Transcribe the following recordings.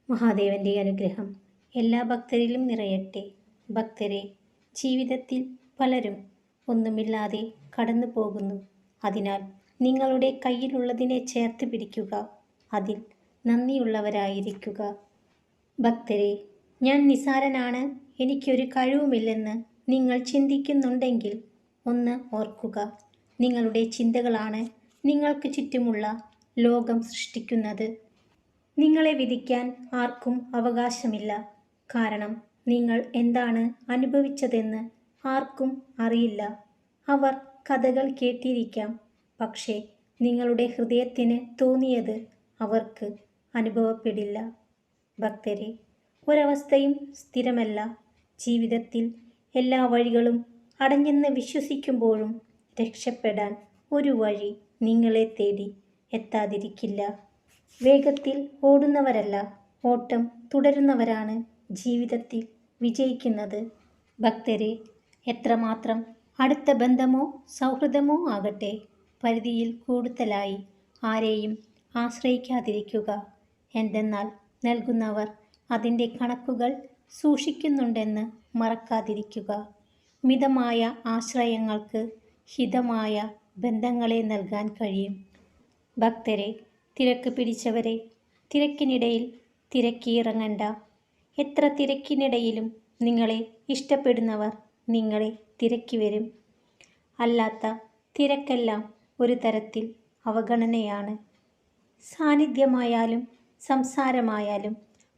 മഹാദേവൻ്റെ അനുഗ്രഹം എല്ലാ ഭക്തരിലും നിറയട്ടെ. ഭക്തരെ, ജീവിതത്തിൽ പലരും ഒന്നുമില്ലാതെ കടന്നു പോകുന്നു. അതിനാൽ നിങ്ങളുടെ കയ്യിലുള്ളതിനെ ചേർത്ത് പിടിക്കുക. അതിൽ നന്ദിയുള്ളവരായിരിക്കുക. ഭക്തരെ, ഞാൻ നിസാരനാണ്, എനിക്കൊരു കഴിവുമില്ലെന്ന് നിങ്ങൾ ചിന്തിക്കുന്നുണ്ടെങ്കിൽ ഒന്ന് ഓർക്കുക. നിങ്ങളുടെ ചിന്തകളാണ് നിങ്ങൾക്ക് ചുറ്റുമുള്ള ലോകം സൃഷ്ടിക്കുന്നത്. നിങ്ങളെ വിധിക്കാൻ ആർക്കും അവകാശമില്ല. കാരണം നിങ്ങൾ എന്താണ് അനുഭവിച്ചതെന്ന് ആർക്കും അറിയില്ല. അവർ കഥകൾ കേട്ടിരിക്കാം, പക്ഷേ നിങ്ങളുടെ ഹൃദയത്തിന് തോന്നിയത് അവർക്ക് അനുഭവപ്പെടില്ല. ഭക്തരെ, ഒരവസ്ഥയും സ്ഥിരമല്ല. ജീവിതത്തിൽ എല്ലാ വഴികളും അടഞ്ഞെന്ന് വിശ്വസിക്കുമ്പോഴും രക്ഷപ്പെടാൻ ഒരു വഴി നിങ്ങളെ തേടി എത്താതിരിക്കില്ല. വേഗത്തിൽ ഓടുന്നവരല്ല, ഓട്ടം തുടരുന്നവരാണ് ജീവിതത്തിൽ വിജയിക്കുന്നത്. ഭക്തരെ, എത്രമാത്രം അടുത്ത ബന്ധമോ സൗഹൃദമോ ആകട്ടെ, പരിധിയിൽ കൂടുതലായി ആരെയും ആശ്രയിക്കാതിരിക്കുക. എന്തെന്നാൽ നൽകുന്നവർ അതിൻ്റെ കണക്കുകൾ സൂക്ഷിക്കുന്നുണ്ടെന്ന് മറക്കാതിരിക്കുക. മിതമായ ആശ്രയങ്ങൾക്ക് ഹിതമായ ബന്ധങ്ങളെ നൽകാൻ കഴിയും. ഭക്തരെ, തിരക്ക് പിടിച്ചവരെ, തിരക്കിനിടയിൽ തിരക്കിയിറങ്ങണ്ട. എത്ര തിരക്കിനിടയിലും നിങ്ങളെ ഇഷ്ടപ്പെടുന്നവർ നിങ്ങളെ തിരക്കി വരും. അല്ലാത്ത തിരക്കെല്ലാം ഒരു തരത്തിൽ അവഗണനയാണ്. സാന്നിധ്യമായാലും സംസാരമായാലും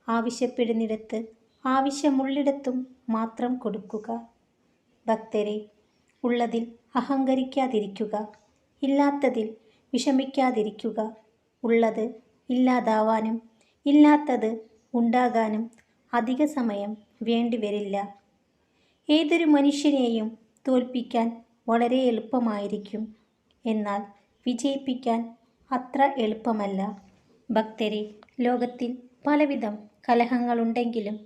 ആവശ്യപ്പെടുന്നിടത്ത് ആവശ്യമുള്ളിടത്തും മാത്രം കൊടുക്കുക. ഭക്തരെ, ഉള്ളതിൽ അഹങ്കരിക്കാതിരിക്കുക. ഇല്ലാത്തതിൽ വിഷമിക്കാതിരിക്കുക. ഉള്ളത് ഇല്ലാതാവാനും ഇല്ലാത്തത് ഉണ്ടാകാനും അധിക സമയം വേണ്ടിവരില്ല. ഏതൊരു മനുഷ്യനെയും തോൽപ്പിക്കാൻ വളരെ എളുപ്പമായിരിക്കും, എന്നാൽ വിജയിപ്പിക്കാൻ അത്ര എളുപ്പമല്ല. ഭക്തരെ, ലോകത്തിൽ പലവിധം കലഹങ്ങളുണ്ടെങ്കിലും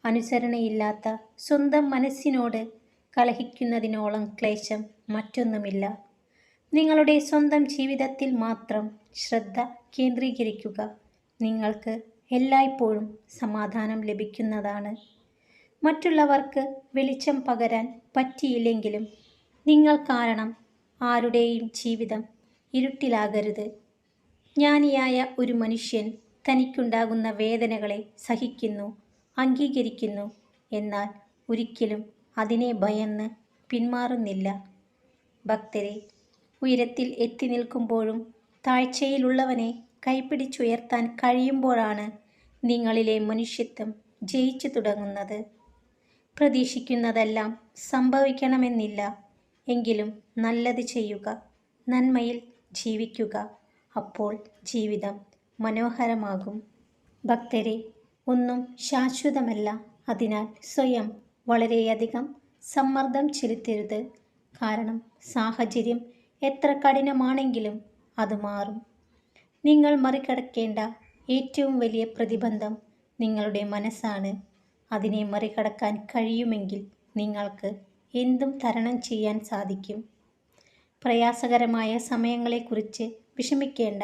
അനുസരണയില്ലാത്ത സ്വന്തം മനസ്സിനോട് കലഹിക്കുന്നതിനോളം ക്ലേശം മറ്റൊന്നുമില്ല. നിങ്ങളുടെ സ്വന്തം ജീവിതത്തിൽ മാത്രം ശ്രദ്ധ കേന്ദ്രീകരിക്കുക. നിങ്ങൾക്ക് എല്ലായ്പ്പോഴും സമാധാനം ലഭിക്കുന്നതാണ്. മറ്റുള്ളവർക്ക് വെളിച്ചം പകരാൻ പറ്റിയില്ലെങ്കിലും നിങ്ങൾ കാരണം ആരുടെയും ജീവിതം ഇരുട്ടിലാകരുത്. ജ്ഞാനിയായ ഒരു മനുഷ്യൻ തനിക്കുണ്ടാകുന്ന വേദനകളെ സഹിക്കുന്നു, അംഗീകരിക്കുന്നു. എന്നാൽ ഒരിക്കലും അതിനെ ഭയന്ന് പിന്മാറുന്നില്ല. ഭക്തരെ, ഉയരത്തിൽ എത്തി നിൽക്കുമ്പോഴും താഴ്ചയിലുള്ളവനെ കൈപിടിച്ചുയർത്താൻ കഴിയുമ്പോഴാണ് നിങ്ങളിലെ മനുഷ്യത്വം ജയിച്ചു തുടങ്ങുന്നത്. പ്രതീക്ഷിക്കുന്നതെല്ലാം സംഭവിക്കണമെന്നില്ല, എങ്കിലും നല്ലത് ചെയ്യുക, നന്മയിൽ ജീവിക്കുക. അപ്പോൾ ജീവിതം മനോഹരമാകും. ഭക്തരെ, ഒന്നും ശാശ്വതമല്ല. അതിനാൽ സ്വയം വളരെയധികം സമ്മർദ്ദം ചെലുത്തരുത്. കാരണം സാഹചര്യം എത്ര കഠിനമാണെങ്കിലും അത് മാറും. നിങ്ങൾ മറികടക്കേണ്ട ഏറ്റവും വലിയ പ്രതിബന്ധം നിങ്ങളുടെ മനസ്സാണ്. അതിനെ മറികടക്കാൻ കഴിയുമെങ്കിൽ നിങ്ങൾക്ക് എന്തും തരണം ചെയ്യാൻ സാധിക്കും. പ്രയാസകരമായ സമയങ്ങളെക്കുറിച്ച് വിഷമിക്കേണ്ട.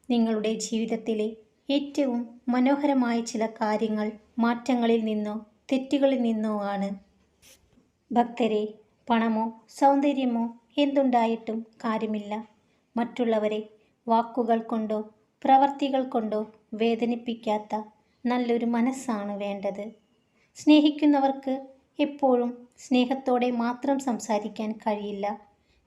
നിങ്ങളുടെ ജീവിതത്തിലെ ഏറ്റവും മനോഹരമായ ചില കാര്യങ്ങൾ മാറ്റങ്ങളിൽ നിന്നോ തെറ്റുകളിൽ നിന്നോ ആണ്. ഭക്തരെ, പണമോ സൗന്ദര്യമോ എന്തുണ്ടായിട്ടും കാര്യമില്ല. മറ്റുള്ളവരെ വാക്കുകൾ കൊണ്ടോ പ്രവർത്തികൾ കൊണ്ടോ വേദനിപ്പിക്കാത്ത നല്ലൊരു മനസ്സാണ് വേണ്ടത്. സ്നേഹിക്കുന്നവർക്ക് എപ്പോഴും സ്നേഹത്തോടെ മാത്രം സംസാരിക്കാൻ കഴിയില്ല.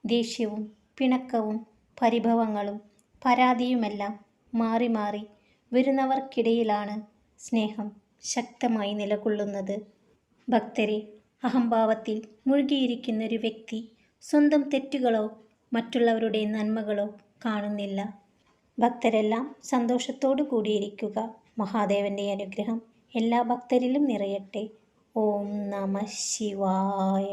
ദേഷ്യവും പിണക്കവും പരിഭവങ്ങളും പരാതിയുമെല്ലാം മാറി മാറി വരുന്നവർക്കിടയിലാണ് സ്നേഹം ശക്തമായി നിലകൊള്ളുന്നത്. ഭക്തരെ, അഹംഭാവത്തിൽ മുഴുകിയിരിക്കുന്നൊരു വ്യക്തി സ്വന്തം തെറ്റുകളോ മറ്റുള്ളവരുടെ നന്മകളോ കാണുന്നില്ല. ഭക്തരെല്ലാം സന്തോഷത്തോടു കൂടിയിരിക്കുക. മഹാദേവൻ്റെ അനുഗ്രഹം എല്ലാ ഭക്തരിലും നിറയട്ടെ. ഓം നമഃ ശിവായ.